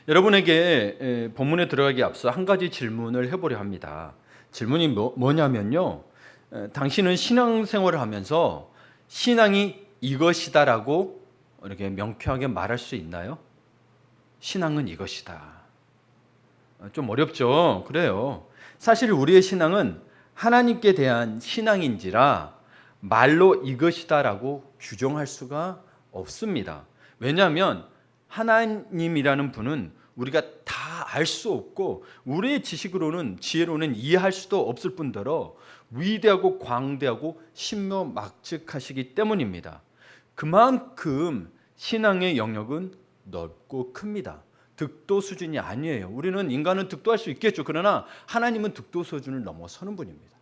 여러분에게 본문에 들어가기 앞서 한 가지 질문을 해보려 합니다. 질문이 뭐냐면요. 당신은 신앙생활을 하면서 신앙이 이것이다라고 이렇게 명쾌하게 말할 수 있나요? 신앙은 이것이다. 좀 어렵죠? 그래요. 사실 우리의 신앙은 하나님께 대한 신앙인지라 말로 이것이다라고 규정할 수가 없습니다. 왜냐하면 하나님이라는 분은 우리가 다 알 수 없고 우리의 지식으로는 지혜로는 이해할 수도 없을 뿐더러 위대하고 광대하고 신묘막측하시기 때문입니다. 그만큼 신앙의 영역은 넓고 큽니다. 득도 수준이 아니에요. 우리는 인간은 득도할 수 있겠죠. 그러나 하나님은 득도 수준을 넘어서는 분입니다.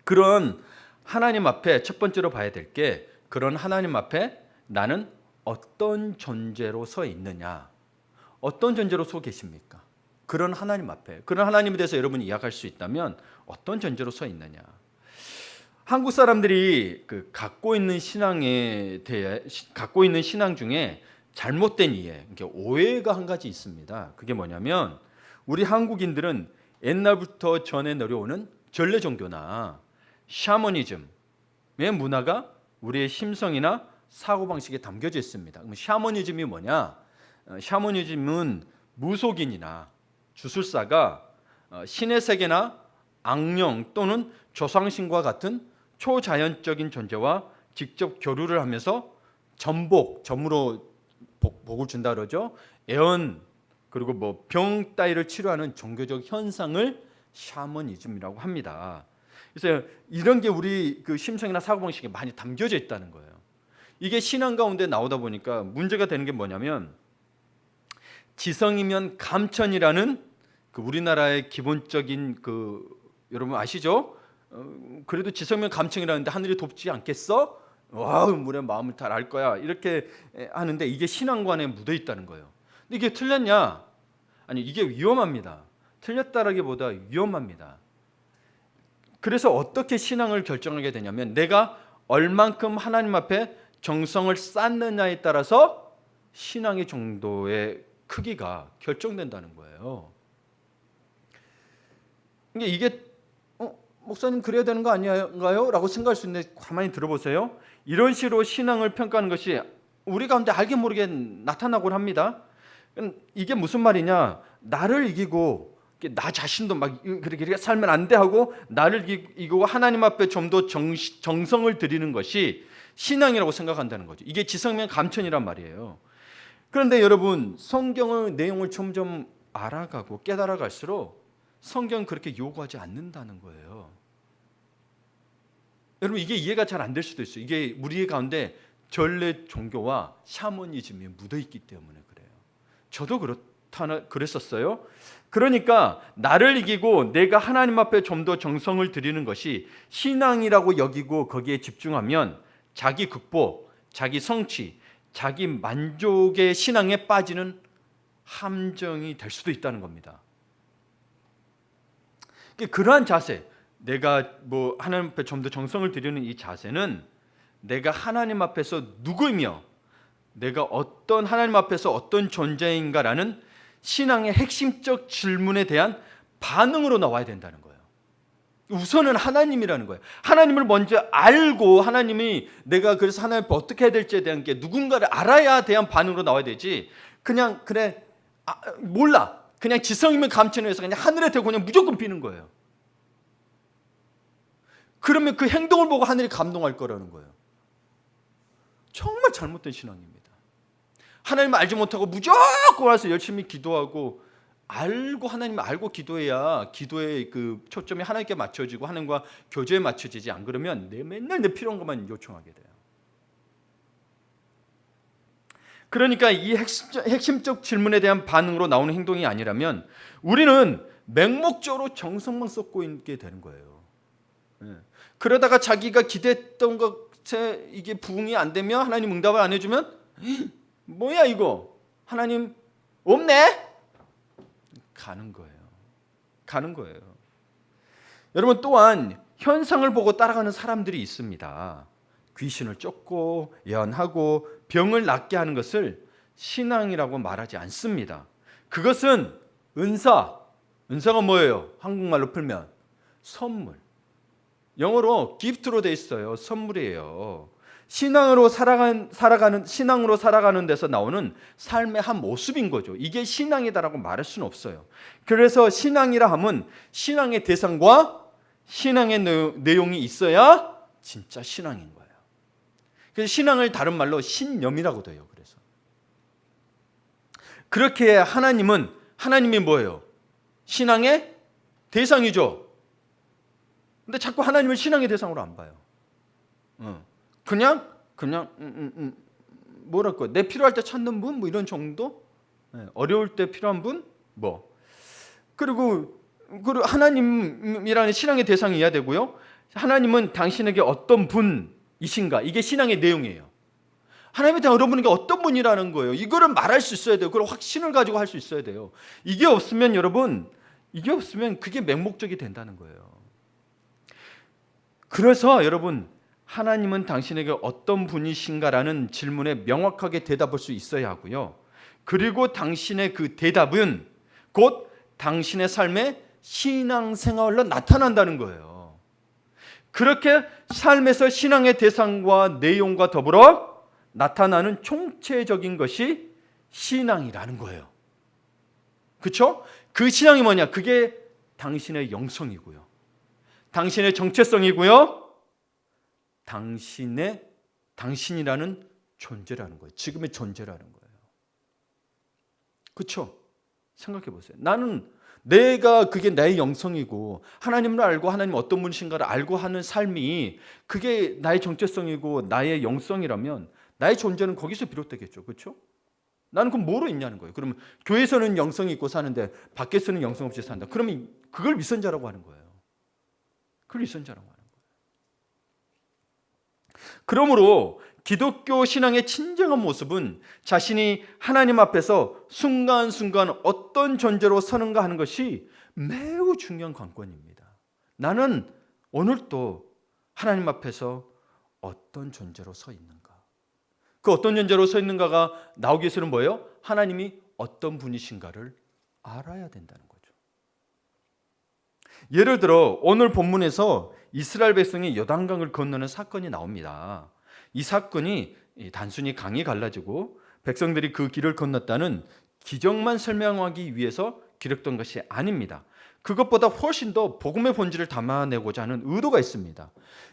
그런 하나님 앞에 첫 번째로 봐야 될 게, 그런 하나님 앞에 나는 어떤 존재로 서 있느냐, 어떤 존재로 서 계십니까? 그런 하나님 앞에, 그런 하나님에 대해서 여러분이 이야기할 수 있다면 어떤 존재로 서 있느냐. 한국 사람들이 갖고 있는 신앙에 대해 갖고 있는 신앙 중에 잘못된 이해, 오해가 한 가지 있습니다. 그게 뭐냐면 우리 한국인들은 옛날부터 전해 내려오는 전래 종교나 샤머니즘의 문화가 우리의 심성이나 사고방식에 담겨져 있습니다. 그럼 샤머니즘이 뭐냐? 샤머니즘은 무속인이나 주술사가 신의 세계나 악령 또는 조상신과 같은 초자연적인 존재와 직접 교류를 하면서 점으로 복을 준다 그러죠. 애언 그리고 병 따위를 치료하는 종교적 현상을 샤머니즘이라고 합니다. 그래서 이런 게 우리 심성이나 사고방식에 많이 담겨져 있다는 거예요. 이게 신앙 가운데 나오다 보니까 문제가 되는 게 뭐냐면, 지성이면 감천이라는 우리나라의 기본적인 여러분 아시죠? 그래도 지성이면 감천이라는데 하늘이 돕지 않겠어? 와, 물의 마음을 잘 알 거야. 이렇게 하는데 이게 신앙관에 묻어 있다는 거예요. 근데 이게 틀렸냐? 아니, 이게 위험합니다. 틀렸다라기보다 위험합니다. 그래서 어떻게 신앙을 결정하게 되냐면, 내가 얼만큼 하나님 앞에 정성을 쌓느냐에 따라서 신앙의 정도의 크기가 결정된다는 거예요. 이게 목사님 그래야 되는 거 아닌가요? 라고 생각할 수 있는데 가만히 들어보세요. 이런 식으로 신앙을 평가하는 것이 우리 가운데 알게 모르게 나타나곤 합니다. 이게 무슨 말이냐? 나를 이기고 나 자신도 막 그렇게 살면 안 돼 하고 나를 이기고 하나님 앞에 좀 더 정성을 들이는 것이 신앙이라고 생각한다는 거죠. 이게 지성면 감천이란 말이에요. 그런데 여러분, 성경의 내용을 점점 알아가고 깨달아갈수록 성경은 그렇게 요구하지 않는다는 거예요. 여러분, 이게 이해가 잘 안 될 수도 있어요. 이게 우리 가운데 전래 종교와 샤머니즘이 묻어있기 때문에 그래요. 저도 그랬었어요. 그러니까 나를 이기고 내가 하나님 앞에 좀 더 정성을 들이는 것이 신앙이라고 여기고 거기에 집중하면 자기 극복, 자기 성취, 자기 만족의 신앙에 빠지는 함정이 될 수도 있다는 겁니다. 그러한 자세, 내가 하나님 앞에 좀 더 정성을 들이는 이 자세는 내가 하나님 앞에서 누구이며 내가 하나님 앞에서 어떤 존재인가라는 신앙의 핵심적 질문에 대한 반응으로 나와야 된다는 거예요. 우선은 하나님이라는 거예요. 하나님을 먼저 알고, 하나님이 내가 그래서 하나님 앞에 어떻게 해야 될지에 대한 게 누군가를 알아야 대한 반응으로 나와야 되지, 그냥 몰라, 그냥 지성이면 감천을 해서 그냥 하늘에 대고 그냥 무조건 비는 거예요. 그러면 그 행동을 보고 하늘이 감동할 거라는 거예요. 정말 잘못된 신앙입니다. 하나님을 알지 못하고 무조건 와서 열심히 기도하고, 알고 하나님을 알고 기도해야 기도의 초점이 하나님께 맞춰지고 하나님과 교제에 맞춰지지, 안 그러면 맨날 내 필요한 것만 요청하게 돼요. 그러니까 이 핵심적 질문에 대한 반응으로 나오는 행동이 아니라면 우리는 맹목적으로 정성만 쏟고 있게 되는 거예요. 그러다가 자기가 기대했던 것에 이게 부응이 안 되면, 하나님 응답을 안 해주면 뭐야 이거, 하나님 없네? 가는 거예요. 여러분, 또한 현상을 보고 따라가는 사람들이 있습니다. 귀신을 쫓고 예언하고 병을 낫게 하는 것을 신앙이라고 말하지 않습니다. 그것은 은사가 뭐예요? 한국말로 풀면 선물. 영어로 gift로 돼 있어요. 선물이에요. 신앙으로 살아가는 데서 나오는 삶의 한 모습인 거죠. 이게 신앙이다라고 말할 수는 없어요. 그래서 신앙이라 하면 신앙의 대상과 신앙의 내용이 있어야 진짜 신앙인 거예요. 그래서 신앙을 다른 말로 신념이라고도 해요. 그래서 그렇게 하나님이 뭐예요? 신앙의 대상이죠. 근데 자꾸 하나님을 신앙의 대상으로 안 봐요. 그냥 뭐랄까, 내 필요할 때 찾는 분, 뭐 이런 정도. 어려울 때 필요한 분, 뭐. 그리고 하나님이라는 신앙의 대상이어야 되고요. 하나님은 당신에게 어떤 분이신가, 이게 신앙의 내용이에요. 하나님이 여러분에게 어떤 분이라는 거예요. 이거를 말할 수 있어야 돼요. 그걸 확신을 가지고 할 수 있어야 돼요. 이게 없으면 그게 맹목적이 된다는 거예요. 그래서 여러분, 하나님은 당신에게 어떤 분이신가라는 질문에 명확하게 대답할 수 있어야 하고요. 그리고 당신의 그 대답은 곧 당신의 삶의 신앙생활로 나타난다는 거예요. 그렇게 삶에서 신앙의 대상과 내용과 더불어 나타나는 총체적인 것이 신앙이라는 거예요. 그렇죠? 그 신앙이 뭐냐? 그게 당신의 영성이고요. 당신의 정체성이고요. 당신이라는 존재라는 거예요. 지금의 존재라는 거예요. 그렇죠? 생각해 보세요. 그게 나의 영성이고 하나님을 알고 하나님 어떤 분이신가를 알고 하는 삶이 그게 나의 정체성이고 나의 영성이라면 나의 존재는 거기서 비롯되겠죠. 그렇죠? 나는 그럼 뭐로 있냐는 거예요. 그러면 교회에서는 영성이 있고 사는데 밖에서는 영성 없이 산다. 그러면 그걸 위선자라고 하는 거예요. 그걸 위선자라고 하는 거예요. 그러므로 기독교 신앙의 진정한 모습은 자신이 하나님 앞에서 순간순간 어떤 존재로 서는가 하는 것이 매우 중요한 관건입니다. 나는 오늘도 하나님 앞에서 어떤 존재로 서 있는가? 그 어떤 존재로 서 있는가가 나오기 위해서는 뭐예요? 하나님이 어떤 분이신가를 알아야 된다는 거죠. 예를 들어 오늘 본문에서 이스라엘 백성이 요단강을 건너는 사건이 나옵니다. 이 사건이 단순히 강이 갈라지고 백성들이 그 길을 건넜다는 기적만 설명하기 위해서 기록된 것이 아닙니다. 그것보다 훨씬 더 복음의 본질을 담아내고자 하는 의도가 있습니다.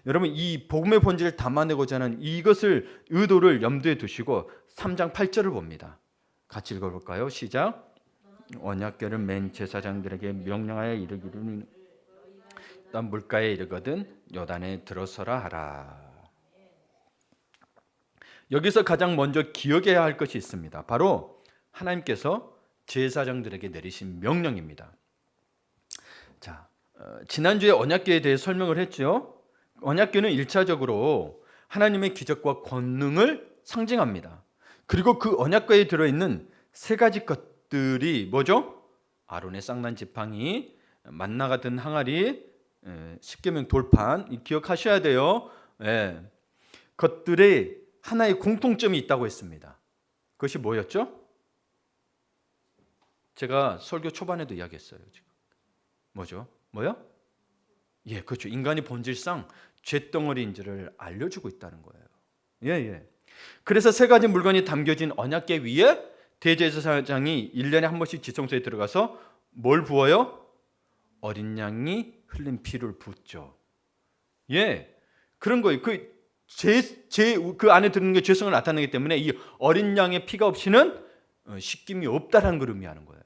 여러분, 이 복음의 본질을 담아내고자 하는 의도를 염두에 두시고 3장 8절을 봅니다. 같이 읽어볼까요? 시작. 언약궤를 맨 제사장들에게 명령하여 이르기를 물가에 이르거든 요단에 들어서라 하라. 여기서 가장 먼저 기억해야 할 것이 있습니다. 바로 하나님께서 제사장들에게 내리신 명령입니다. 자, 지난주에 언약궤에 대해 설명을 했죠. 언약궤는 1차적으로 하나님의 기적과 권능을 상징합니다. 그리고 그 언약궤에 들어있는 세 가지 것들이 뭐죠? 아론의 쌍난 지팡이, 만나 같은 항아리, 십계명 돌판, 기억하셔야 돼요. 것들의 하나의 공통점이 있다고 했습니다. 그것이 뭐였죠? 제가 설교 초반에도 이야기했어요. 지금 뭐죠? 뭐요? 예, 그렇죠. 인간이 본질상 쇳덩어리인지를 알려주고 있다는 거예요. 예. 그래서 세 가지 물건이 담겨진 언약궤 위에 대제사장이 1년에 한 번씩 지성소에 들어가서 뭘 부어요? 어린 양이 흘린 피를 붓죠. 예, 그런 거예요. 그 안에 들어있는 게 죄성을 나타내기 때문에 이 어린 양의 피가 없이는 씻김이 없다라는 걸 의미하는 거예요.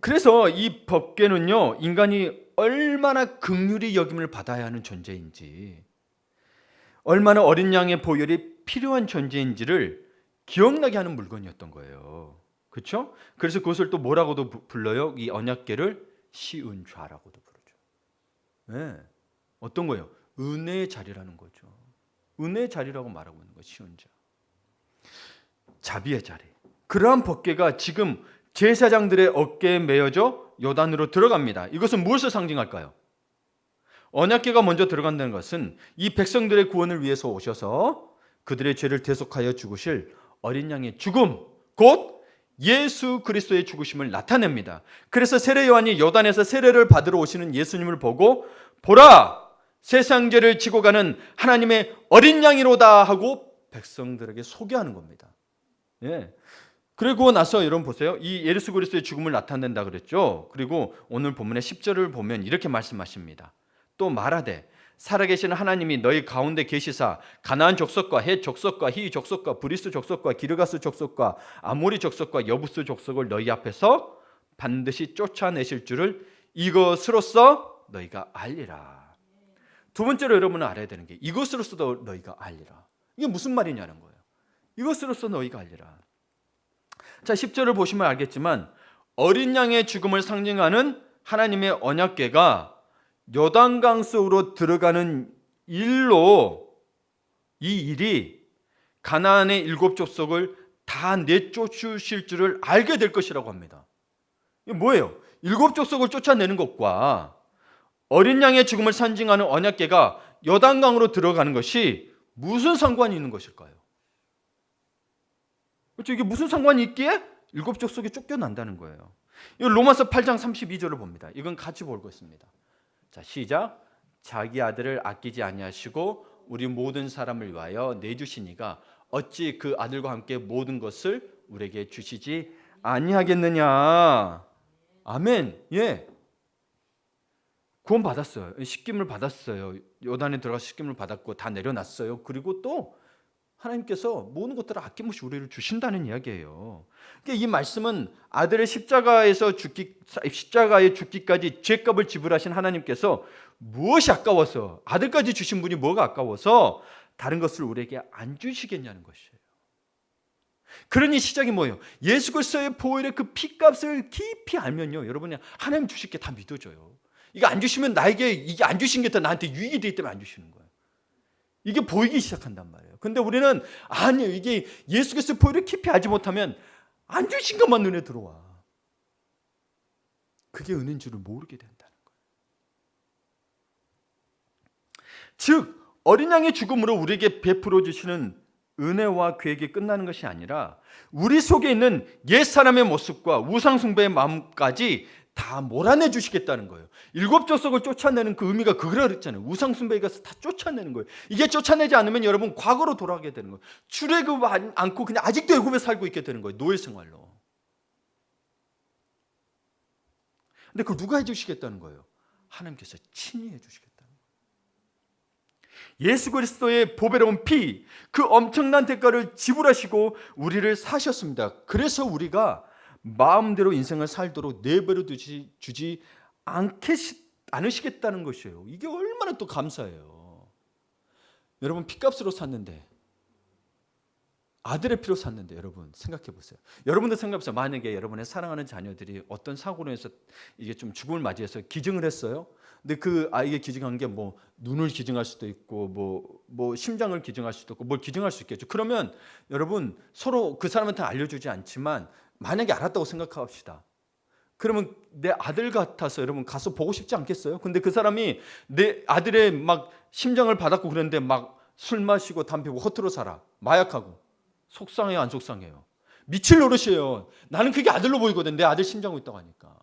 그래서 이 법궤는요, 인간이 얼마나 긍휼히 여김을 받아야 하는 존재인지, 얼마나 어린 양의 보혈이 필요한 존재인지를 기억나게 하는 물건이었던 거예요. 그렇죠? 그래서 그것을 또 뭐라고도 불러요? 이 언약궤를 시은 좌라고도 부르죠. 네. 어떤 거예요? 은혜의 자리라는 거죠. 은혜의 자리라고 말하고 있는 거, 시은 좌. 자비의 자리. 그러한 법궤가 지금 제사장들의 어깨에 메어져 요단으로 들어갑니다. 이것은 무엇을 상징할까요? 언약궤가 먼저 들어간다는 것은 이 백성들의 구원을 위해서 오셔서 그들의 죄를 대속하여 죽으실 어린 양의 죽음, 곧 예수 그리스도의 죽으심을 나타냅니다. 그래서 세례 요한이 요단에서 세례를 받으러 오시는 예수님을 보고 보라, 세상 죄를 지고 가는 하나님의 어린 양이로다 하고 백성들에게 소개하는 겁니다. 예. 그리고 나서 여러분 보세요. 이 예수 그리스도의 죽음을 나타낸다 그랬죠. 그리고 오늘 본문의 10절을 보면 이렇게 말씀하십니다. 또 말하되 살아계신 하나님이 너희 가운데 계시사 가나안 족속과 헷 족속과 히 족속과 브리스 족속과 기르가스 족속과 아모리 족속과 여부스 족속을 너희 앞에서 반드시 쫓아내실 줄을 이것으로써 너희가 알리라. 두 번째로 여러분은 알아야 되는 게 이것으로서도 너희가 알리라. 이게 무슨 말이냐는 거예요. 이것으로서 너희가 알리라. 자, 10절을 보시면 알겠지만 어린 양의 죽음을 상징하는 하나님의 언약궤가 요단강 속으로 들어가는 일로 이 일이 가나안의 7 족속을 다 내쫓으실 줄을 알게 될 것이라고 합니다. 이게 뭐예요? 7 족속을 쫓아내는 것과 어린 양의 죽음을 상징하는 언약궤가 요단강으로 들어가는 것이 무슨 상관이 있는 것일까요? 그렇죠? 이게 무슨 상관이 있기에 7 족속이 쫓겨난다는 거예요. 이거 로마서 8장 32절을 봅니다. 이건 같이 보고 있습니다. 자, 시작. 자기 아들을 아끼지 아니하시고 우리 모든 사람을 위하여 내주시니가 어찌 그 아들과 함께 모든 것을 우리에게 주시지 아니하겠느냐. 아멘. 예. 구원 받았어요. 씻김을 받았어요. 요단에 들어가서 씻김을 받았고 다 내려놨어요. 그리고 또 하나님께서 모든 것들을 아낌없이 우리를 주신다는 이야기예요. 그러니까 이 말씀은 아들의 십자가에 죽기까지 죄값을 지불하신 하나님께서 무엇이 아까워서 아들까지 주신 분이 뭐가 아까워서 다른 것을 우리에게 안 주시겠냐는 것이에요. 그러니 시작이 뭐예요? 예수 그리스도의 보혈의 그 피값을 깊이 알면요, 여러분이 하나님 주실 게 다 믿어져요. 이거 안 주시면 나에게 이게 안 주신 게 더 나한테 유익이 되기 때문에 안 주시는 거예요. 이게 보이기 시작한단 말이에요. 근데 우리는 아니에요. 이게 예수 그리스도의 보혈을 깊이 알지 못하면 안 주신 것만 눈에 들어와. 그게 은혜인 줄을 모르게 된다는 거예요. 즉 어린 양의 죽음으로 우리에게 베풀어 주시는 은혜와 계획이 끝나는 것이 아니라 우리 속에 있는 옛사람의 모습과 우상숭배의 마음까지 다 몰아내 주시겠다는 거예요. 7 족속을 쫓아내는 그 의미가 그거라 그랬잖아요. 우상숭배가 다 쫓아내는 거예요. 이게 쫓아내지 않으면 여러분 과거로 돌아가게 되는 거예요. 출애굽 않고 그냥 아직도 애굽에 살고 있게 되는 거예요. 노예 생활로. 근데 그걸 누가 해주시겠다는 거예요? 하나님께서 친히 해주시겠다는 거예요. 예수 그리스도의 보배로운 피, 그 엄청난 대가를 지불하시고 우리를 사셨습니다. 그래서 우리가 마음대로 인생을 살도록 내버려 주지 않으시겠다는 것이에요. 이게 얼마나 또 감사해요. 여러분 피값으로 샀는데, 아들의 피로 샀는데, 여러분 생각해 보세요. 여러분도 생각해 보세요. 만약에 여러분의 사랑하는 자녀들이 어떤 사고로 해서 이게 좀 죽음을 맞이해서 기증을 했어요. 근데 그 아이가 기증한 게 뭐 눈을 기증할 수도 있고 뭐 심장을 기증할 수도 있고 뭘 기증할 수 있겠죠. 그러면 여러분 서로 그 사람한테 알려주지 않지만 만약에 알았다고 생각합시다. 그러면 내 아들 같아서 여러분 가서 보고 싶지 않겠어요? 근데 그 사람이 내 아들의 막 심장을 받았고 그런데 막 술 마시고 담배 피우고 허투루 살아. 마약하고. 속상해요, 안 속상해요? 미칠 노릇이에요. 나는 그게 아들로 보이거든. 내 아들 심장고 있다고 하니까.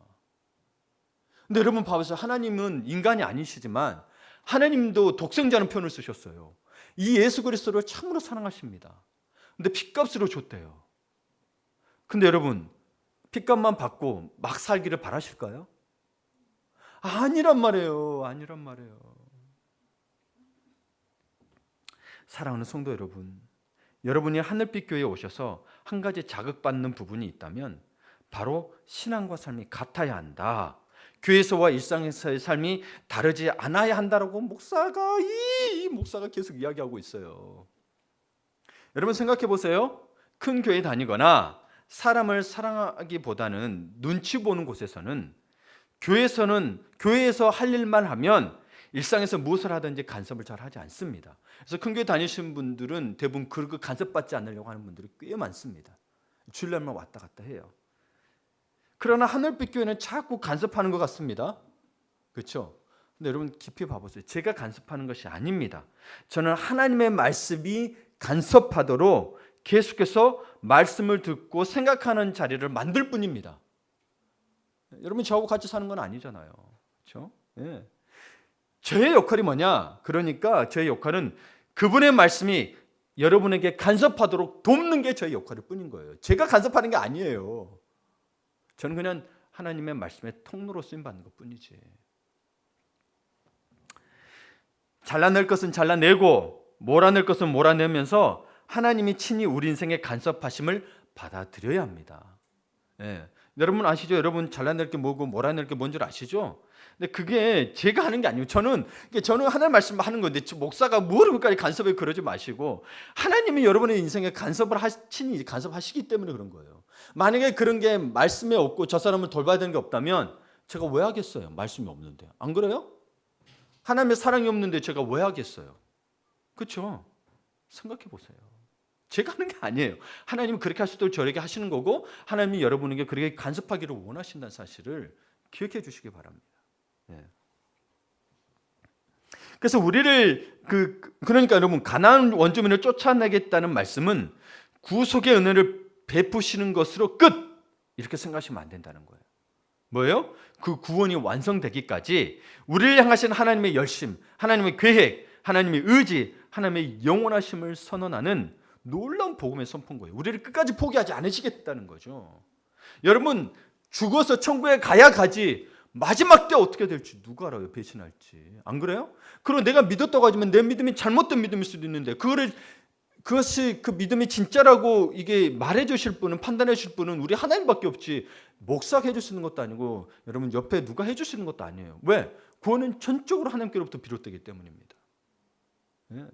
근데 여러분 봐보세요. 하나님은 인간이 아니시지만 하나님도 독생자는 표현을 쓰셨어요. 이 예수 그리스도를 참으로 사랑하십니다. 근데 핏값으로 줬대요. 근데 여러분 핏값만 받고 막 살기를 바라실까요? 아니란 말이에요. 아니란 말이에요. 사랑하는 성도 여러분, 여러분이 하늘빛 교회에 오셔서 한 가지 자극받는 부분이 있다면 바로 신앙과 삶이 같아야 한다. 교회에서와 일상에서의 삶이 다르지 않아야 한다라고 목사가 계속 이야기하고 있어요. 여러분 생각해 보세요. 큰 교회 다니거나 사람을 사랑하기보다는 눈치 보는 곳에서는 교회에서 할 일만 하면 일상에서 무엇을 하든지 간섭을 잘 하지 않습니다. 그래서 큰 교회 다니시는 분들은 대부분 그 간섭받지 않으려고 하는 분들이 꽤 많습니다. 주일날만 왔다 갔다 해요. 그러나 하늘빛 교회는 자꾸 간섭하는 것 같습니다. 그렇죠? 근데 여러분 깊이 봐보세요. 제가 간섭하는 것이 아닙니다. 저는 하나님의 말씀이 간섭하도록 계속해서 말씀을 듣고 생각하는 자리를 만들 뿐입니다. 여러분 저하고 같이 사는 건 아니잖아요. 그렇죠? 예. 저의 역할이 뭐냐? 그러니까 저의 역할은 그분의 말씀이 여러분에게 간섭하도록 돕는 게 저의 역할일 뿐인 거예요. 제가 간섭하는 게 아니에요. 저는 그냥 하나님의 말씀의 통로로 쓰임받는 것뿐이지. 잘라낼 것은 잘라내고 몰아낼 것은 몰아내면서 하나님이 친히 우리 인생의 간섭하심을 받아들여야 합니다. 예. 여러분 아시죠? 여러분 잘라낼 게 뭐고 몰아낼 게 뭔 줄 아시죠? 근데 그게 제가 하는 게 아니고 저는 하나님 말씀 하는 건데 목사가 뭐를까지 간섭에 그러지 마시고 하나님이 여러분의 인생에 간섭을 친히 간섭하시기 때문에 그런 거예요. 만약에 그런 게 말씀에 없고 저 사람을 돌봐야 되는 게 없다면 제가 왜 하겠어요? 말씀이 없는데. 안 그래요? 하나님의 사랑이 없는데 제가 왜 하겠어요? 그렇죠? 생각해 보세요. 제가 하는 게 아니에요. 하나님은 그렇게 할 수도 저에게 하시는 거고 하나님이 여러분에게 그렇게 간섭하기를 원하신다는 사실을 기억해 주시기 바랍니다. 예. 그래서 우리를 그러니까 여러분 가나안 원주민을 쫓아내겠다는 말씀은 구속의 은혜를 베푸시는 것으로 끝 이렇게 생각하시면 안 된다는 거예요. 뭐예요? 그 구원이 완성되기까지 우리를 향하신 하나님의 열심, 하나님의 계획, 하나님의 의지, 하나님의 영원하심을 선언하는 놀라운 복음의 선포인 거예요. 우리를 끝까지 포기하지 않으시겠다는 거죠. 여러분 죽어서 천국에 가야 가지 마지막 때 어떻게 될지 누가 알아요? 배신할지. 안 그래요? 그리고 내가 믿었다고 하지만 내 믿음이 잘못된 믿음일 수도 있는데 그것이 그 믿음이 진짜라고 이게 말해 주실 분은 판단해 주실 분은 우리 하나님밖에 없지 목사가 해 주시는 것도 아니고 여러분 옆에 누가 해 주시는 것도 아니에요. 왜? 구원은 전적으로 하나님께로부터 비롯되기 때문입니다. 네.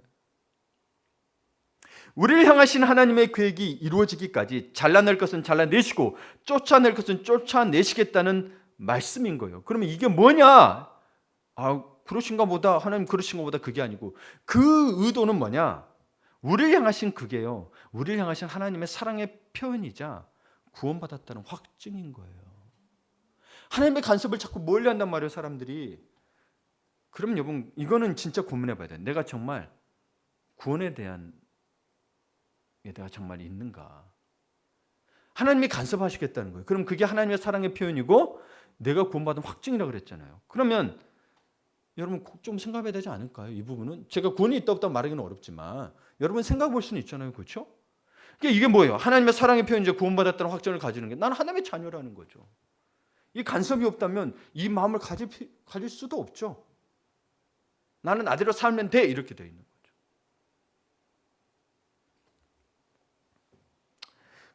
우리를 향하신 하나님의 계획이 이루어지기까지 잘라낼 것은 잘라내시고 쫓아낼 것은 쫓아내시겠다는 말씀인 거예요. 그러면 이게 뭐냐? 그러신가 보다. 하나님 그러신가 보다. 그게 아니고 그 의도는 뭐냐? 우리를 향하신 그게요. 우리를 향하신 하나님의 사랑의 표현이자 구원받았다는 확증인 거예요. 하나님의 간섭을 자꾸 멀리한단 말이에요. 사람들이. 그럼 여러분 이거는 진짜 고민해 봐야 돼요. 내가 정말 구원에 대한 내가 정말 있는가? 하나님이 간섭하시겠다는 거예요. 그럼 그게 하나님의 사랑의 표현이고 내가 구원받은 확증이라고 그랬잖아요. 그러면 여러분 좀 생각해야 되지 않을까요? 이 부분은 제가 구원이 있다 없다 말하기는 어렵지만 여러분 생각해 볼 수는 있잖아요. 그렇죠? 이게 뭐예요? 하나님의 사랑의 표현이죠. 구원받았다는 확증을 가지는 게 나는 하나님의 자녀라는 거죠. 이 간섭이 없다면 이 마음을 가질 수도 없죠. 나는 아들로 살면 돼 이렇게 돼 있는 거죠.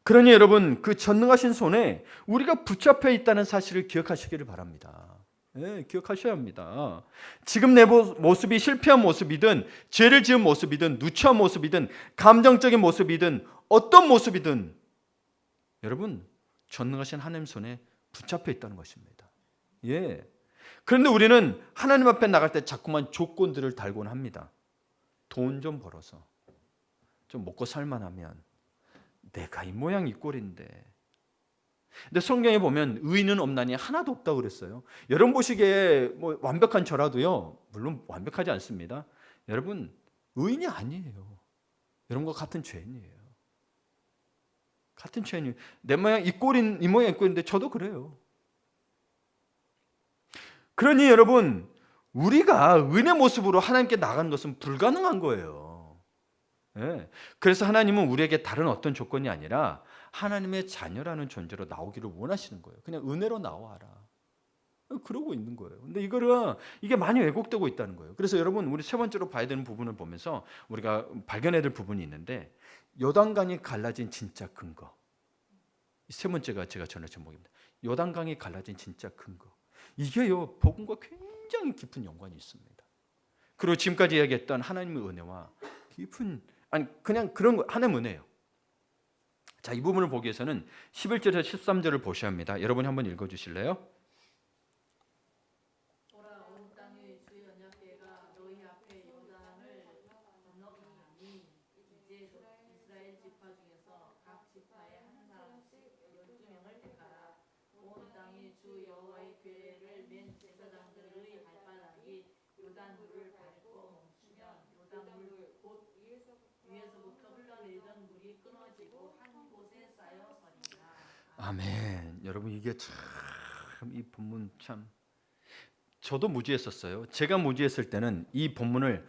그러니 여러분 그 전능하신 손에 우리가 붙잡혀 있다는 사실을 기억하시기를 바랍니다. 네, 기억하셔야 합니다. 지금 내 모습이 실패한 모습이든 죄를 지은 모습이든 누추한 모습이든 감정적인 모습이든 어떤 모습이든 여러분 전능하신 하나님 손에 붙잡혀 있다는 것입니다. 예. 그런데 우리는 하나님 앞에 나갈 때 자꾸만 조건들을 달곤 합니다. 돈 좀 벌어서 좀 먹고 살만하면 내가 이 모양 이 꼴인데. 근데 성경에 보면 의인은 없나니 하나도 없다고 그랬어요. 여러분 보시기에 뭐 완벽한 저라도요. 물론 완벽하지 않습니다. 여러분 의인이 아니에요. 여러분과 같은 죄인이에요. 같은 죄인이에요. 내 모양 이 꼴인 이 모양 이 꼴인데 저도 그래요. 그러니 여러분 우리가 의인의 모습으로 하나님께 나가는 것은 불가능한 거예요. 네. 그래서 하나님은 우리에게 다른 어떤 조건이 아니라 하나님의 자녀라는 존재로 나오기를 원하시는 거예요. 그냥 은혜로 나와라. 그러고 있는 거예요. 근데 이게 많이 왜곡되고 있다는 거예요. 그래서 여러분 우리 세 번째로 봐야 되는 부분을 보면서 우리가 발견해야 될 부분이 있는데 요단강이 갈라진 진짜 근거. 세 번째가 제가 전할 제목입니다. 요단강이 갈라진 진짜 근거. 이게요 복음과 굉장히 깊은 연관이 있습니다. 그리고 지금까지 이야기했던 하나님의 은혜와 깊은 그냥 그런 거 하나님 은혜예요. 자, 이 부분을 보기 위해서는 11절에서 13절을 보셔야 합니다. 여러분이 한번 읽어 주실래요? 온 땅의 주 언약궤가 너희 앞에 요단을 건너가니 이제 이스라엘 지파 중에서 각 지파에 한 사람씩 12명을 택하라. 온 땅의 주 여호와의 궤를 맨 제사장들의 발바닥이 요단 물을 밟고 멈추면 요단 물 곧 위에서부터 아멘. 여러분 이게 참 이 본문 참 저도 무지했었어요. 제가 무지했을 때는 이 본문을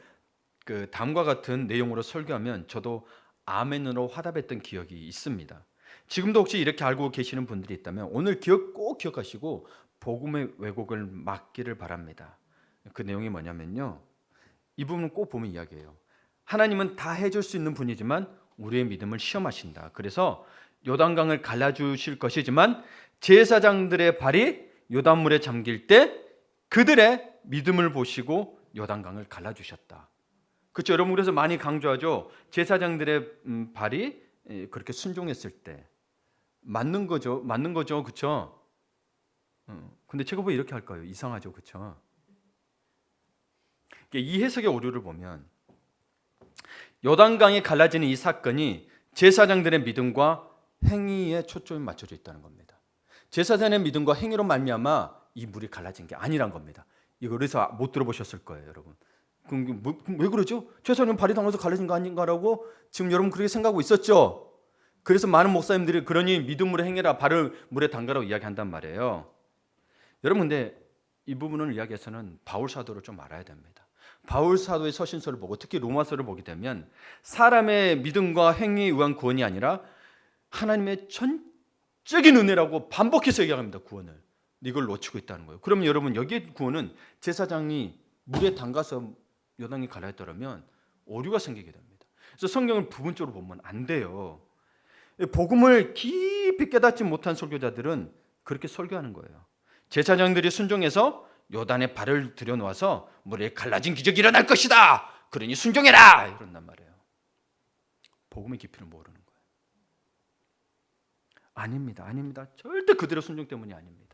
그 다음과 같은 내용으로 설교하면 저도 아멘으로 화답했던 기억이 있습니다. 지금도 혹시 이렇게 알고 계시는 분들이 있다면 오늘 꼭 기억하시고 복음의 왜곡을 막기를 바랍니다. 그 내용이 뭐냐면요. 이 부분은 꼭 보면 이야기해요. 하나님은 다 해줄 수 있는 분이지만 우리의 믿음을 시험하신다. 그래서 요단강을 갈라주실 것이지만 제사장들의 발이 요단물에 잠길 때 그들의 믿음을 보시고 요단강을 갈라주셨다. 그렇죠. 여러분 그래서 많이 강조하죠. 제사장들의 발이 그렇게 순종했을 때 맞는 거죠. 그렇죠. 근데 제가 왜 이렇게 할까요? 이상하죠. 그렇죠. 이 해석의 오류를 보면 요단강이 갈라지는 이 사건이 제사장들의 믿음과 행위에 초점이 맞춰져 있다는 겁니다. 제사장의 믿음과 행위로 말미암아 이 물이 갈라진 게 아니란 겁니다. 이거 그래서 못 들어보셨을 거예요, 여러분. 왜 그러죠? 제사장님 발이 당해서 갈라진 거 아닌가라고 지금 여러분 그렇게 생각하고 있었죠? 그래서 많은 목사님들이 그러니 믿음으로 행해라, 발을 물에 담가라고 이야기한단 말이에요. 여러분 근데 이 부분을 이야기해서는 바울 사도를 좀 알아야 됩니다. 바울 사도의 서신서를 보고 특히 로마서를 보게 되면 사람의 믿음과 행위에 의한 구원이 아니라 하나님의 전적인 은혜라고 반복해서 얘기합니다. 구원을. 이걸 놓치고 있다는 거예요. 그러면 여러분 여기에 구원은 제사장이 물에 담가서 요단이 갈라졌더라면 오류가 생기게 됩니다. 그래서 성경을 부분적으로 보면 안 돼요. 복음을 깊이 깨닫지 못한 설교자들은 그렇게 설교하는 거예요. 제사장들이 순종해서 요단에 발을 들여놓아서 물에 갈라진 기적이 일어날 것이다. 그러니 순종해라. 이런단 말이에요. 복음의 깊이를 모르는 거예요. 아닙니다. 절대 그들의 순종 때문이 아닙니다.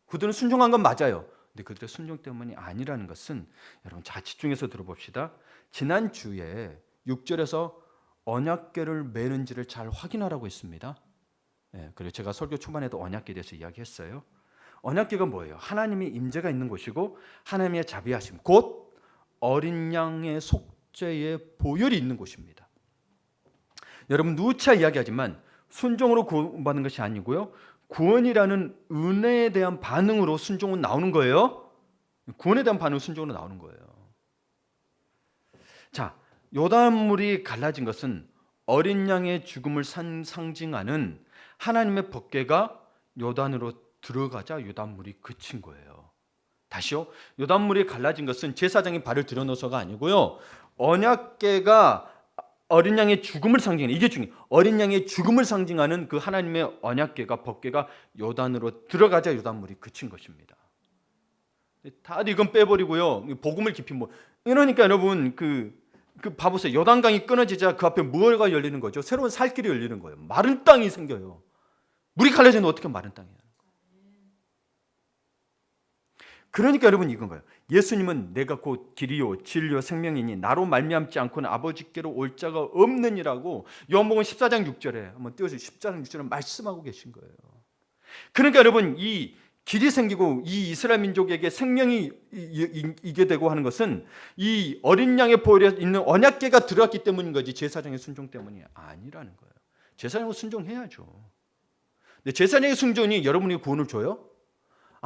그들은 순종한 건 맞아요. 근데 그들의 순종 때문이 아니라는 것은 여러분 자 집중해서 들어봅시다. 지난 주에 6절에서 언약궤를 매는지를 잘 확인하라고 했습니다. 그리고 제가 설교 초반에도 언약궤에 대해서 이야기했어요. 언약궤가 뭐예요? 하나님의 임재가 있는 곳이고 하나님의 자비하심, 곧 어린 양의 속죄의 보혈이 있는 곳입니다. 여러분 누차 이야기하지만 순종으로 구원받는 것이 아니고요. 구원이라는 은혜에 대한 반응으로 순종은 나오는 거예요. 구원에 대한 반응으로 순종으로 나오는 거예요. 자, 요단물이 갈라진 것은 어린 양의 죽음을 상징하는 하나님의 법궤가 요단으로 들어가자 요단물이 그친 거예요. 다시요. 요단물이 갈라진 것은 제사장이 발을 들여놓아서가 아니고요. 언약궤가 어린 양의 죽음을 상징하는, 이게 중요해요. 어린 양의 죽음을 상징하는 그 하나님의 언약궤가 법궤가 요단으로 들어가자 요단물이 그친 것입니다. 다들 이건 빼버리고요. 복음을 깊이 그러니까 여러분 그 봐보세요. 요단강이 끊어지자 그 앞에 뭐가 열리는 거죠? 새로운 살 길이 열리는 거예요. 마른 땅이 생겨요. 물이 갈라지면 어떻게 마른 땅이에요? 그러니까 여러분 이건 거예요. 예수님은 내가 곧 길이요 진리요 생명이니 나로 말미암지 않고는 아버지께로 올 자가 없느니라고 요한복음 14장 6절에 한번 띄워주세요. 14장 6절에 말씀하고 계신 거예요. 그러니까 여러분 이 길이 생기고 이 이스라엘 민족에게 생명이 이게 되고 하는 것은 이 어린 양의 보혈에 있는 언약궤가 들어갔기 때문인 거지 제사장의 순종 때문이 아니라는 거예요. 제사장은 순종해야죠. 근데 제사장의 순종이 여러분에게 구원을 줘요?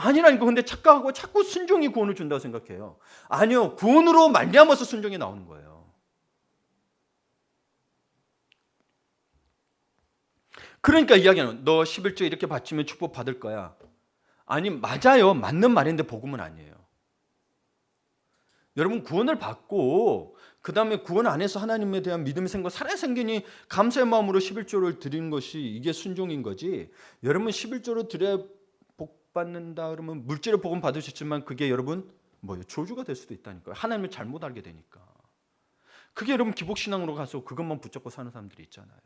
아니라니까. 근데 착각하고 자꾸 순종이 구원을 준다고 생각해요. 아니요. 구원으로 말미암아서 순종이 나오는 거예요. 그러니까 이야기는 너 11조 이렇게 바치면 축복 받을 거야. 아니 맞아요. 맞는 말인데 복음은 아니에요. 여러분 구원을 받고 그 다음에 구원 안에서 하나님에 대한 믿음이 생기고 살아 생기니 감사의 마음으로 11조를 드리는 것이 이게 순종인 거지. 여러분 11조를 드려야 복 받는다 그러면 물질의 복음 받으셨지만 그게 여러분 뭐예요? 저주가 될 수도 있다니까요. 하나님을 잘못 알게 되니까. 그게 여러분 기복신앙으로 가서 그것만 붙잡고 사는 사람들이 있잖아요.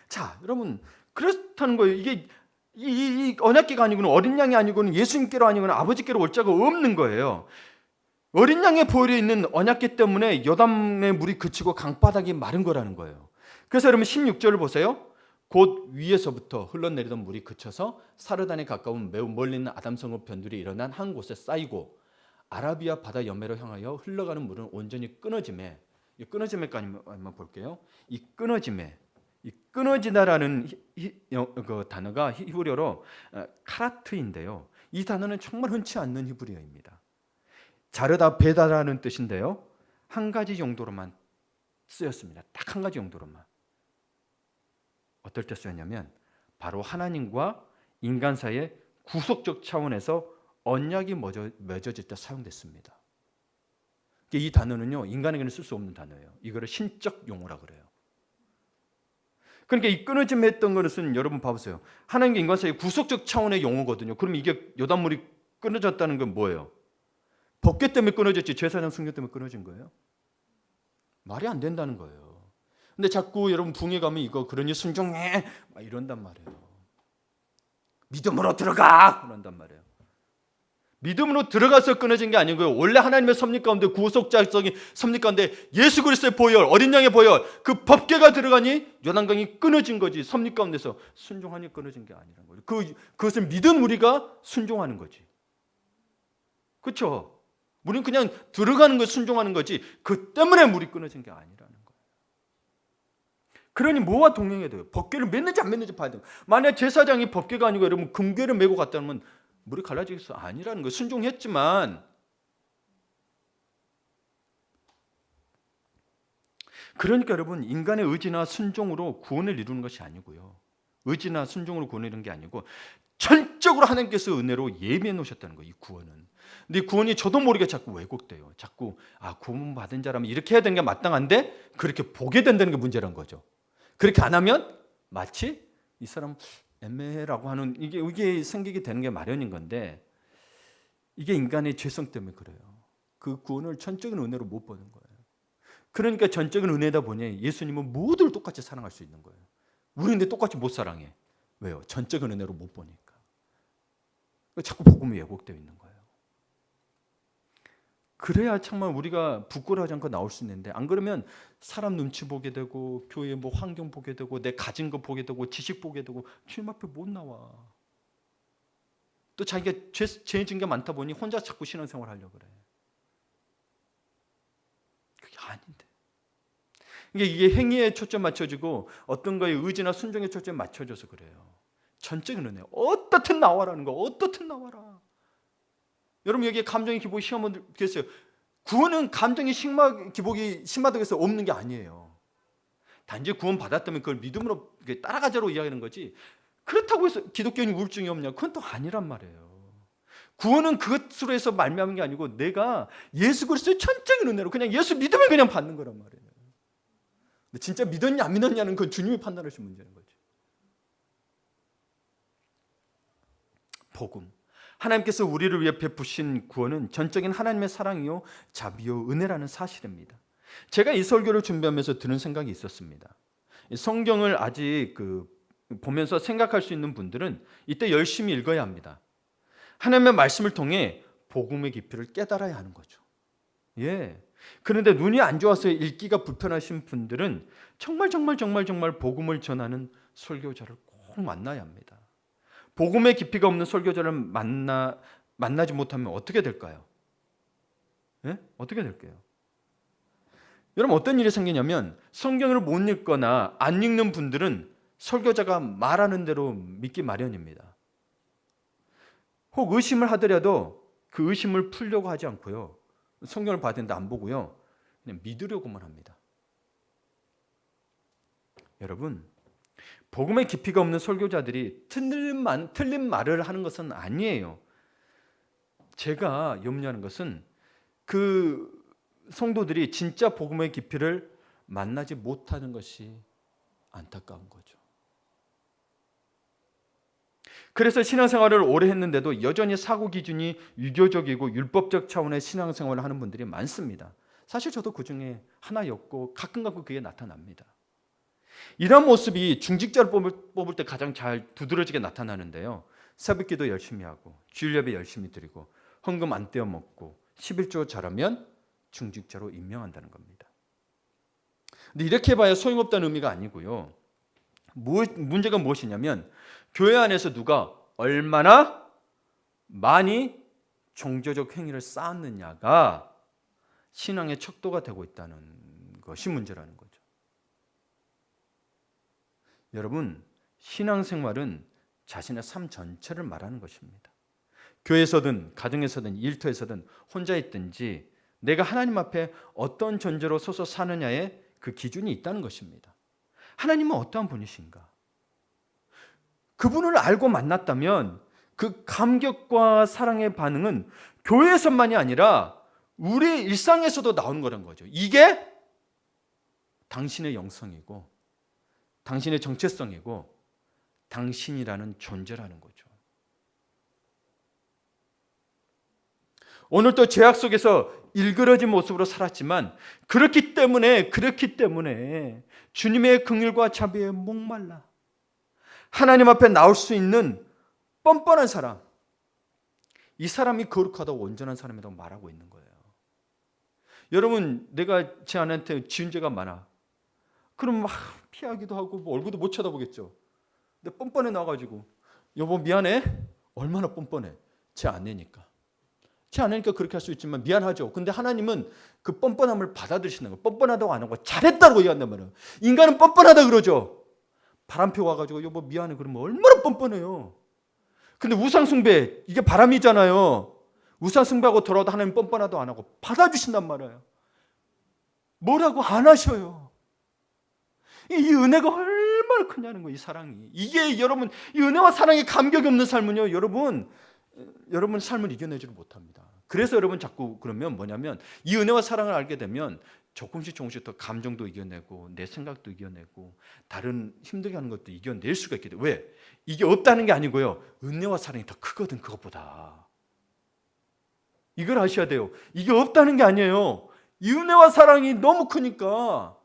자, 여러분 그렇다는 거예요. 이게 이 언약궤가 아니고는 어린 양이 아니고는 예수님께로 아니고는 아버지께로 올 자가 없는 거예요. 어린 양의 보혈이 있는 언약궤 때문에 요단의 물이 그치고 강바닥이 마른 거라는 거예요. 그래서 여러분 16절을 보세요. 곧 위에서부터 흘러내리던 물이 그쳐서 사르단에 가까운 매우 멀리 있는 아담성읍 변두리 일어난 한 곳에 쌓이고 아라비아 바다 연매로 향하여 흘러가는 물은 온전히 끊어짐에, 이 끊어짐에까지만 볼게요. 이 끊어짐에 이 끊어지다라는 그 단어가 히브리어로 카라트인데요. 이 단어는 정말 흔치 않는 히브리어입니다. 자르다 베다라는 뜻인데요. 한 가지 용도로만 쓰였습니다. 딱 한 가지 용도로만. 어떨 때 쓰였냐면 바로 하나님과 인간 사이의 구속적 차원에서 언약이 맺어질 때 사용됐습니다. 이 단어는요, 인간에게는 쓸 수 없는 단어예요. 이거를 신적 용어라 그래요. 그러니까 이 끊어짐 했던 것은 여러분 봐보세요. 하나님과 인간 사이의 구속적 차원의 용어거든요. 그럼 이게 요단물이 끊어졌다는 건 뭐예요? 법궤 때문에 끊어졌지 제사장 순교 때문에 끊어진 거예요? 말이 안 된다는 거예요. 근데 자꾸 여러분 붕에 가면 이거 그러니 순종해 막 이런단 말이에요. 믿음으로 들어가 그런단 말이에요. 믿음으로 들어가서 끊어진 게 아니고요. 원래 하나님의 섭리 가운데 구속자성이 섭리 가운데 예수 그리스도의 보혈, 어린 양의 보혈, 그 법궤가 들어가니 요단강이 끊어진 거지. 섭리 가운데서 순종하니 끊어진 게 아니란 거예요. 그것을 믿은 우리가 순종하는 거지. 그렇죠? 우리는 그냥 들어가는 거 순종하는 거지. 그 때문에 물이 끊어진 게 아니라는 거예요. 그러니 뭐와 동행해야 돼요? 법궤를 맺는지 안 맺는지 봐야 돼요. 만약 제사장이 법궤가 아니고 여러분 금궤를 메고 갔다면 물이 갈라지겠어? 아니라는 거예요. 순종했지만. 그러니까 여러분 인간의 의지나 순종으로 구원을 이루는 것이 아니고요. 의지나 순종으로 구원을 이루는 게 아니고 전적으로 하나님께서 은혜로 예비해 놓으셨다는 거예요. 이 구원은. 근데 이 구원이 저도 모르게 자꾸 왜곡돼요. 자꾸 구원 받은 자라면 이렇게 해야 되는 게 마땅한데 그렇게 보게 된다는 게 문제란 거죠. 그렇게 안 하면 마치 이 사람 애매라고 하는 이게 생기게 되는 게 마련인 건데 이게 인간의 죄성 때문에 그래요. 그 구원을 전적인 은혜로 못 보는 거예요. 그러니까 전적인 은혜다 보니 예수님은 모두를 똑같이 사랑할 수 있는 거예요. 우리는 똑같이 못 사랑해. 왜요? 전적인 은혜로 못 보니까. 자꾸 복음이 왜곡되어 있는 거예요. 그래야 정말 우리가 부끄러워하지 않고 나올 수 있는데 안 그러면 사람 눈치 보게 되고 교회 뭐 환경 보게 되고 내 가진 거 보게 되고 지식 보게 되고 주님 앞에 못 나와. 또 자기가 죄 지은 게 많다 보니 혼자 자꾸 신앙생활 하려고 그래. 그게 아닌데. 이게 행위에 초점 맞춰지고 어떤 거에 의지나 순종에 초점 맞춰져서 그래요. 전적인 은혜. 어떻든 나와라는 거. 어떻든 나와라. 여러분 여기에 감정의 기복이 심하겠어요. 구원은 감정의 기복이 심하다고 해서 없는 게 아니에요. 단지 구원 받았다면 그걸 믿음으로 따라가자로 이야기하는 거지. 그렇다고 해서 기독교인이 우울증이 없냐? 그건 또 아니란 말이에요. 구원은 그것으로 해서 말미암은 게 아니고 내가 예수 그리스도의 전적인 은혜로 그냥 예수 믿으면 그냥 받는 거란 말이에요. 근데 진짜 믿었냐 안 믿었냐는 건 주님이 판단하실 문제인 거죠. 복음. 하나님께서 우리를 위해 베푸신 구원은 전적인 하나님의 사랑이요 자비요 은혜라는 사실입니다. 제가 이 설교를 준비하면서 드는 생각이 있었습니다. 성경을 아직 보면서 생각할 수 있는 분들은 이때 열심히 읽어야 합니다. 하나님의 말씀을 통해 복음의 깊이를 깨달아야 하는 거죠. 예. 그런데 눈이 안 좋아서 읽기가 불편하신 분들은 정말 복음을 전하는 설교자를 꼭 만나야 합니다. 복음의 깊이가 없는 설교자를 만나지 못하면 어떻게 될까요? 예? 어떻게 될까요? 여러분 어떤 일이 생기냐면 성경을 못 읽거나 안 읽는 분들은 설교자가 말하는 대로 믿기 마련입니다. 혹 의심을 하더라도 그 의심을 풀려고 하지 않고요. 성경을 받았는데 안 보고요. 그냥 믿으려고만 합니다. 여러분 복음의 깊이가 없는 설교자들이 틀린 말을 하는 것은 아니에요. 제가 염려하는 것은 그 성도들이 진짜 복음의 깊이를 만나지 못하는 것이 안타까운 거죠. 그래서 신앙생활을 오래 했는데도 여전히 사고 기준이 유교적이고 율법적 차원의 신앙생활을 하는 분들이 많습니다. 사실 저도 그 중에 하나였고 가끔 그게 나타납니다. 이런 모습이 중직자를 뽑을 때 가장 잘 두드러지게 나타나는데요. 새벽기도 열심히 하고 주일 예배 열심히 드리고 헌금 안 떼어 먹고 11조 잘하면 중직자로 임명한다는 겁니다. 근데 이렇게 봐야 소용없다는 의미가 아니고요. 문제가 무엇이냐면 교회 안에서 누가 얼마나 많이 종교적 행위를 쌓았느냐가 신앙의 척도가 되고 있다는 것이 문제라는 거죠. 여러분, 신앙생활은 자신의 삶 전체를 말하는 것입니다. 교회에서든 가정에서든 일터에서든 혼자 있든지 내가 하나님 앞에 어떤 존재로 서서 사느냐에 그 기준이 있다는 것입니다. 하나님은 어떠한 분이신가? 그분을 알고 만났다면 그 감격과 사랑의 반응은 교회에서만이 아니라 우리 일상에서도 나오는 거란 거죠. 이게 당신의 영성이고 당신의 정체성이고 당신이라는 존재라는 거죠. 오늘도 죄악 속에서 일그러진 모습으로 살았지만 그렇기 때문에 주님의 긍휼과 자비에 목말라 하나님 앞에 나올 수 있는 뻔뻔한 사람, 이 사람이 거룩하다고 온전한 사람이라고 말하고 있는 거예요. 여러분, 내가 제 아내한테 지은 죄가 많아. 그럼 막 피하기도 하고 뭐 얼굴도 못 쳐다보겠죠. 근데 뻔뻔해 나와가지고 여보 미안해. 얼마나 뻔뻔해. 제 아내니까 그렇게 할 수 있지만 미안하죠. 근데 하나님은 그 뻔뻔함을 받아들이시는 거예요. 뻔뻔하다고 안 하고 잘했다고 얘기한단 말이에요. 인간은 뻔뻔하다 그러죠. 바람피 와가지고 여보 미안해 그러면 얼마나 뻔뻔해요. 근데 우상숭배 이게 바람이잖아요. 우상숭배하고 돌아도 하나님 뻔뻔하다고 안 하고 받아주신단 말이에요. 뭐라고 안 하셔요. 이 은혜가 얼마나 크냐는 거예요. 이 사랑이. 이게 여러분 이 은혜와 사랑의 감격이 없는 삶은요. 여러분 삶을 이겨내지를 못합니다. 그래서 여러분 자꾸 그러면 뭐냐면 이 은혜와 사랑을 알게 되면 조금씩 더 감정도 이겨내고 내 생각도 이겨내고 다른 힘들게 하는 것도 이겨낼 수가 있게 돼요. 왜? 이게 없다는 게 아니고요. 은혜와 사랑이 더 크거든 그것보다. 이걸 아셔야 돼요. 이게 없다는 게 아니에요. 이 은혜와 사랑이 너무 크니까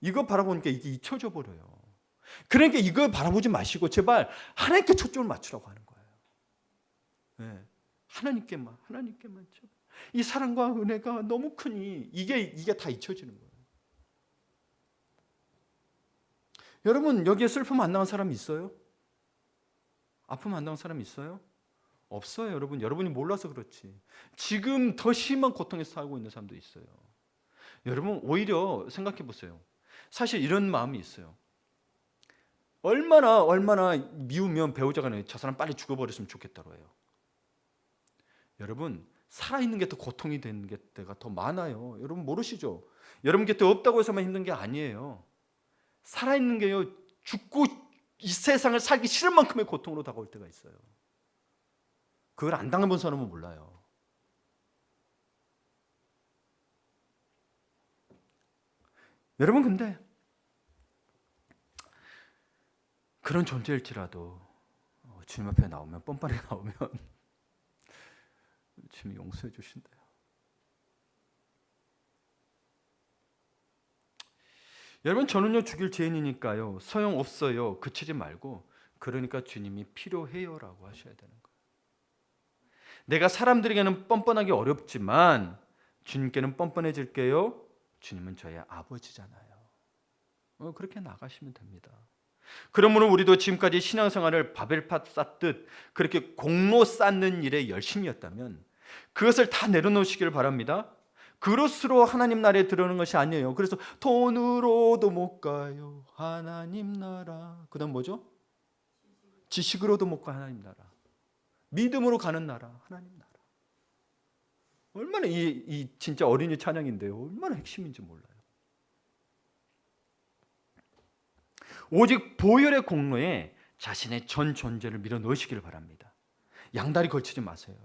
이거 바라보니까 이게 잊혀져 버려요. 그러니까 이걸 바라보지 마시고 제발 하나님께 초점을 맞추라고 하는 거예요. 네. 하나님께만 이 사랑과 은혜가 너무 크니 이게 다 잊혀지는 거예요. 여러분 여기에 슬픔 안 당한 사람 있어요? 아픔 안 당한 사람 있어요? 없어요. 여러분이 몰라서 그렇지. 지금 더 심한 고통에서 살고 있는 사람도 있어요. 여러분 오히려 생각해 보세요. 사실 이런 마음이 있어요. 얼마나 미우면 배우자가 저 사람 빨리 죽어버렸으면 좋겠다고 해요. 여러분 살아있는 게 더 고통이 되는 때가 더 많아요. 여러분 모르시죠? 여러분 곁에 없다고 해서만 힘든 게 아니에요. 살아있는 게요 죽고 이 세상을 살기 싫은 만큼의 고통으로 다가올 때가 있어요. 그걸 안 당해본 사람은 몰라요. 여러분 근데 그런 존재일지라도 주님 앞에 나오면 뻔뻔히 나오면 주님이 용서해 주신대요. 여러분 저는요 죽일 죄인이니까요 소용없어요 그치지 말고 그러니까 주님이 필요해요라고 하셔야 되는 거예요. 내가 사람들에게는 뻔뻔하기 어렵지만 주님께는 뻔뻔해질게요. 주님은 저의 아버지잖아요. 그렇게 나가시면 됩니다. 그러므로 우리도 지금까지 신앙생활을 바벨탑 쌓듯 그렇게 공로 쌓는 일에 열심히 했다면 그것을 다 내려놓으시기를 바랍니다. 그릇으로 하나님 나라에 들어오는 것이 아니에요. 그래서 돈으로도 못 가요 하나님 나라. 그 다음 뭐죠? 지식으로도 못 가 하나님 나라. 믿음으로 가는 나라 하나님 나라. 얼마나 이 진짜 어린이 찬양인데요 얼마나 핵심인지 몰라요. 오직 보혈의 공로에 자신의 전 존재를 밀어넣으시기를 바랍니다. 양다리 걸치지 마세요.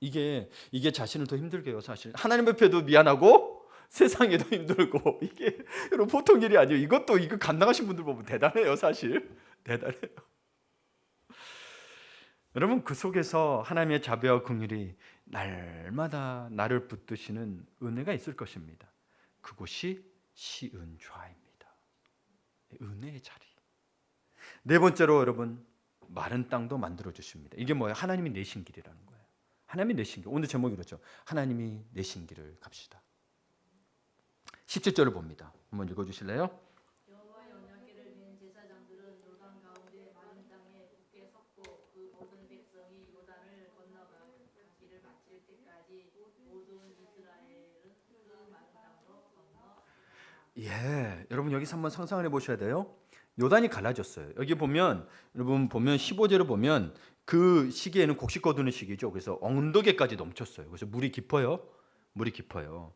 이게 자신을 더 힘들게 해요. 사실 하나님 앞에도 미안하고 세상에도 힘들고 이게 여러분 보통 일이 아니에요. 이거 감당하신 분들 보면 대단해요. 사실 대단해요. 여러분 그 속에서 하나님의 자비와 긍휼이 날마다 나를 붙드시는 은혜가 있을 것입니다. 그곳이 시은좌입니다. 은혜의 자리. 네 번째로 여러분 마른 땅도 만들어 주십니다. 이게 뭐예요? 하나님이 내신 길이라는 거예요. 하나님이 내신 길. 오늘 제목이 그렇죠. 하나님이 내신 길을 갑시다. 17절을 봅니다. 한번 읽어주실래요? 여호와 언약궤를 맨 제사장들은 요단 가운데 마른 땅에 굳게 섰고 그 모든 백성이 요단을 건너가 가기를 마칠 때까지 모든 이스라엘은 그 마른 땅으로 건너. 여러분 여기서 한번 상상을 해보셔야 돼요. 요단이 갈라졌어요. 여기 보면 여러분 보면 15절을 보면 그 시기에는 곡식 거두는 시기죠. 그래서 엉덩이까지 넘쳤어요. 그래서 물이 깊어요. 물이 깊어요.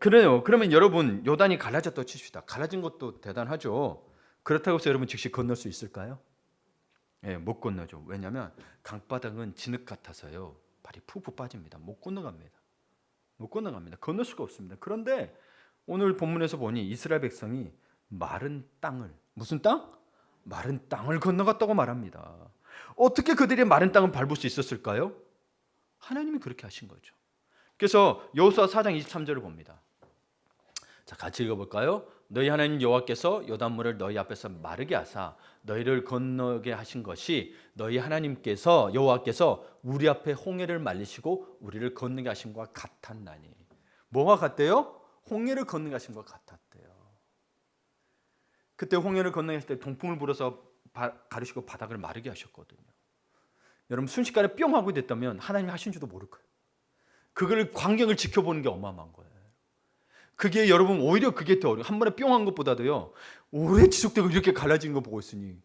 그래요. 그러면 여러분 요단이 갈라졌다고 칩시다. 갈라진 것도 대단하죠. 그렇다고 해서 여러분 즉시 건널 수 있을까요? 예, 못 건너죠. 왜냐하면 강바닥은 진흙 같아서요. 발이 푹푹 빠집니다. 못 건너갑니다. 못 건너갑니다. 건널 수가 없습니다. 그런데 오늘 본문에서 보니 이스라엘 백성이 마른 땅을, 무슨 땅? 마른 땅을 건너갔다고 말합니다. 어떻게 그들이 마른 땅을 밟을 수 있었을까요? 하나님이 그렇게 하신 거죠. 그래서 여호수아 4장 23절을 봅니다. 자, 같이 읽어볼까요? 너희 하나님 여호와께서 요단물을 너희 앞에서 마르게 하사 너희를 건너게 하신 것이 너희 하나님께서 여호와께서 우리 앞에 홍해를 말리시고 우리를 건너게 하신 것과 같았나니. 뭐가 같대요? 홍해를 건너게 하신 것과 같았대요. 그때 홍해를 건너게 하실 때 동풍을 불어서 가르시고 바닥을 마르게 하셨거든요. 여러분 순식간에 뿅 하고 됐다면 하나님이 하신 줄도 모를 거예요. 그걸 광경을 지켜보는 게 어마어마한 거예요. 그게 여러분 오히려 그게 더 어려워요. 한 번에 뿅 한 것보다도요. 오래 지속되고 이렇게 갈라지는 거 보고 있으니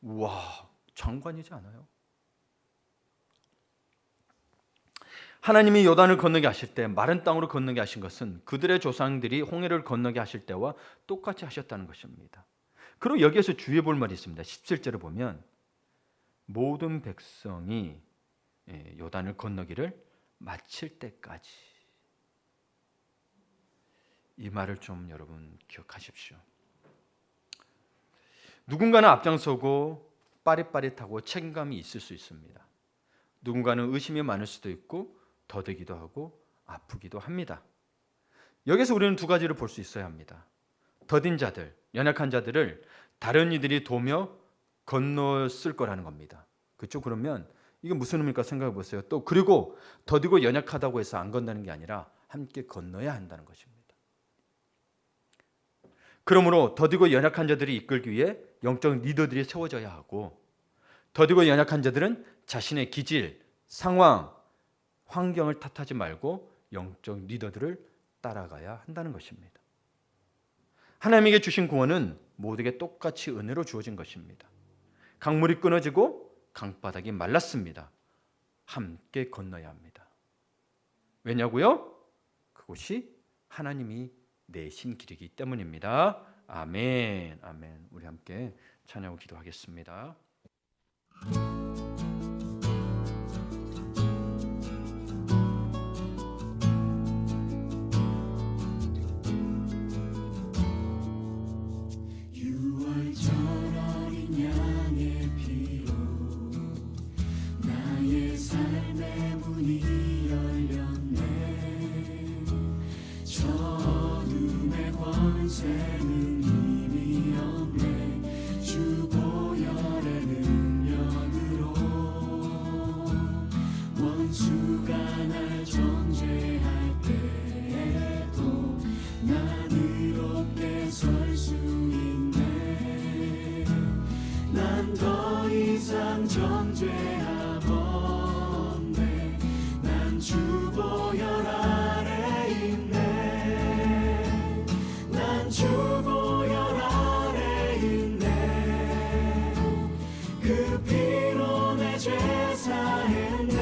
와, 장관이지 않아요? 하나님이 요단을 건너게 하실 때 마른 땅으로 건너게 하신 것은 그들의 조상들이 홍해를 건너게 하실 때와 똑같이 하셨다는 것입니다. 그리고 여기에서 주의해 볼 말이 있습니다. 17절을 보면 모든 백성이 요단을 건너기를 마칠 때까지. 이 말을 좀 여러분 기억하십시오. 누군가는 앞장서고 빠릿빠릿하고 책임감이 있을 수 있습니다. 누군가는 의심이 많을 수도 있고 더디기도 하고 아프기도 합니다. 여기서 우리는 두 가지를 볼 수 있어야 합니다. 더딘 자들, 연약한 자들을 다른 이들이 도며 건넜을 거라는 겁니다. 그렇죠? 그러면 이게 무슨 의미일까 생각해 보세요. 또 그리고 더디고 연약하다고 해서 안 건너는 게 아니라 함께 건너야 한다는 것입니다. 그러므로 더디고 연약한 자들이 이끌기 위해 영적 리더들이 세워져야 하고 더디고 연약한 자들은 자신의 기질, 상황, 환경을 탓하지 말고 영적 리더들을 따라가야 한다는 것입니다. 하나님에게 주신 구원은 모두에게 똑같이 은혜로 주어진 것입니다. 강물이 끊어지고 강바닥이 말랐습니다. 함께 건너야 합니다. 왜냐고요? 그곳이 하나님이 내신 길이기 때문입니다. 아멘, 아멘. 우리 함께 찬양하고 기도하겠습니다. 권세는 이미 없네. 주 보혈의 능력으로 원수가 날 정죄할 때에도 난 의롭게 설 수 있네. 난 더 이상 정죄함 없네. 난 주 보혈 아래 있네. 주 보혈 아래 있네. 그 피로 내 죄 사했네.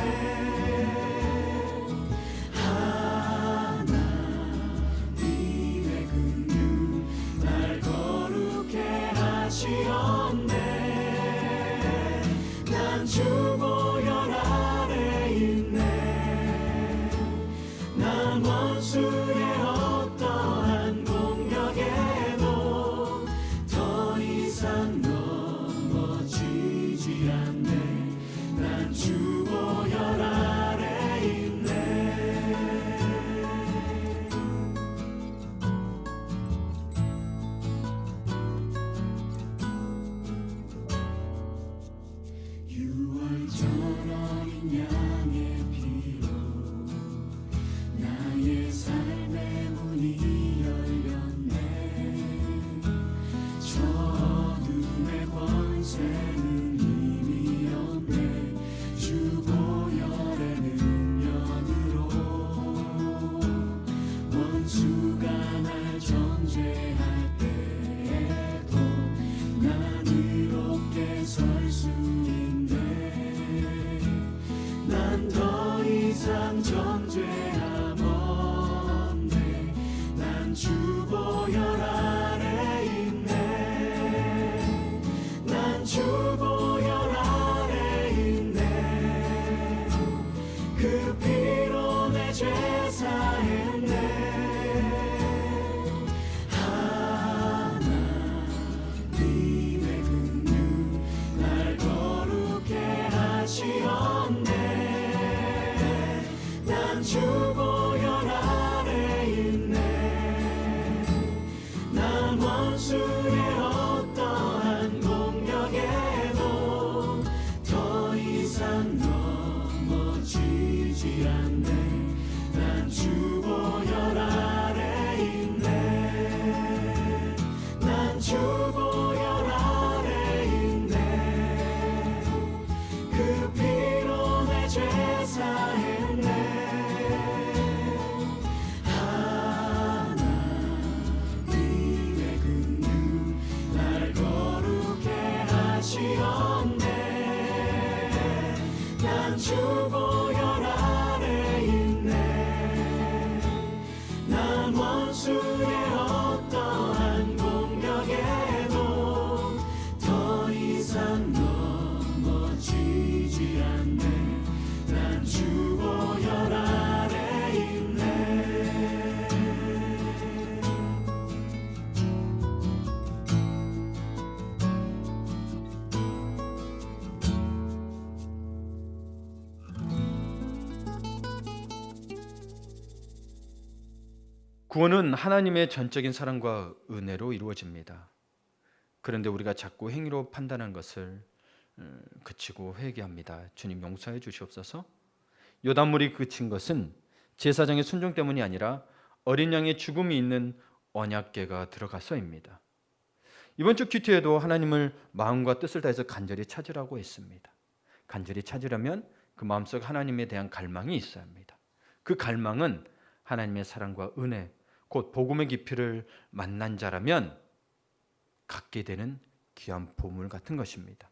하나님의 긍휼 날 거룩해 하시었네. 난 주 보혈 아래 있네. 난 원수의 어떠한 더 이상 넘어지지 않네. 난 주 보혈 아래 있네. 유월절 어린 양의 피로 나의 삶의 문이 열렸네. 어둠의 권세는 이미 없네. 주 보혈의 능력으로 원수가 날 정죄할 때에도 이상 정죄함 없네. 난 주 보혈 아래 있네. 난 주 보혈 아래 있네. 그 피로 내 죄 사했네. 하나님의 긍휼 날 거룩해 하시었네. 난 주 보혈 아래 있네. 난 원수의 어떠한 공격에도 더 이상 넘어지지 않네. 난 주 보혈 아래 있네. 난 주 보혈 아래 있네. 그 피로 내 죄 사했네. 하나님의 긍휼 날 거룩해 하시었네. 난 주 보혈 아래 있네. 난 원수의 어떠한 공격에도 더 이상 넘어지지 않네. 난 주 보혈 아래 있네. 구원은 하나님의 전적인 사랑과 은혜로 이루어집니다. 그런데 우리가 자꾸 행위로 판단한 것을 그치고 회개합니다. 주님 용서해 주시옵소서. 요단물이 그친 것은 제사장의 순종 때문이 아니라 어린 양의 죽음이 있는 언약궤가 들어가서입니다. 이번 주 큐티에도 하나님을 마음과 뜻을 다해서 간절히 찾으라고 했습니다. 간절히 찾으려면 그 마음속 하나님에 대한 갈망이 있어야 합니다. 그 갈망은 하나님의 사랑과 은혜, 곧 복음의 깊이를 만난 자라면 갖게 되는 귀한 보물 같은 것입니다.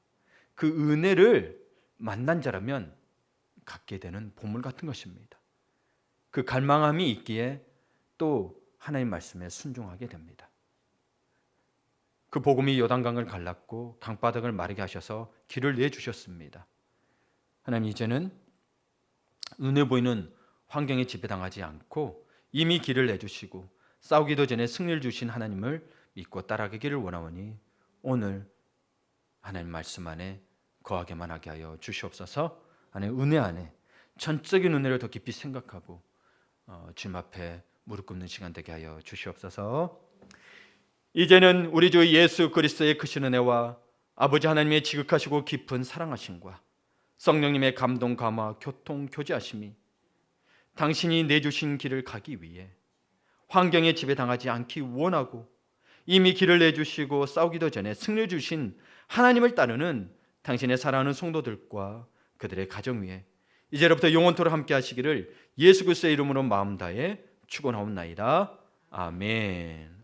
그 은혜를 만난 자라면 갖게 되는 보물 같은 것입니다. 그 갈망함이 있기에 또 하나님 말씀에 순종하게 됩니다. 그 복음이 요단강을 갈랐고 강바닥을 마르게 하셔서 길을 내주셨습니다. 하나님 이제는 눈에 보이는 환경에 지배당하지 않고 이미 길을 내주시고 싸우기도 전에 승리를 주신 하나님을 믿고 따라가기를 원하오니 오늘 하나님 말씀 안에 거하게만 하게 하여 주시옵소서. 하나님 은혜 안에 전적인 은혜를 더 깊이 생각하고 주님 앞에 무릎 꿇는 시간 되게 하여 주시옵소서. 이제는 우리 주 예수 그리스도의 크신 은혜와 아버지 하나님의 지극하시고 깊은 사랑하심과 성령님의 감동 감화 교통 교제하심이 당신이 내주신 길을 가기 위해 환경에 지배당하지 않기 원하고 이미 길을 내주시고 싸우기도 전에 승리 주신 하나님을 따르는 당신의 사랑하는 성도들과 그들의 가정 위에 이제로부터 영원토록 함께 하시기를 예수 그리스도의 이름으로 마음 다해 축원하옵나이다. 아멘.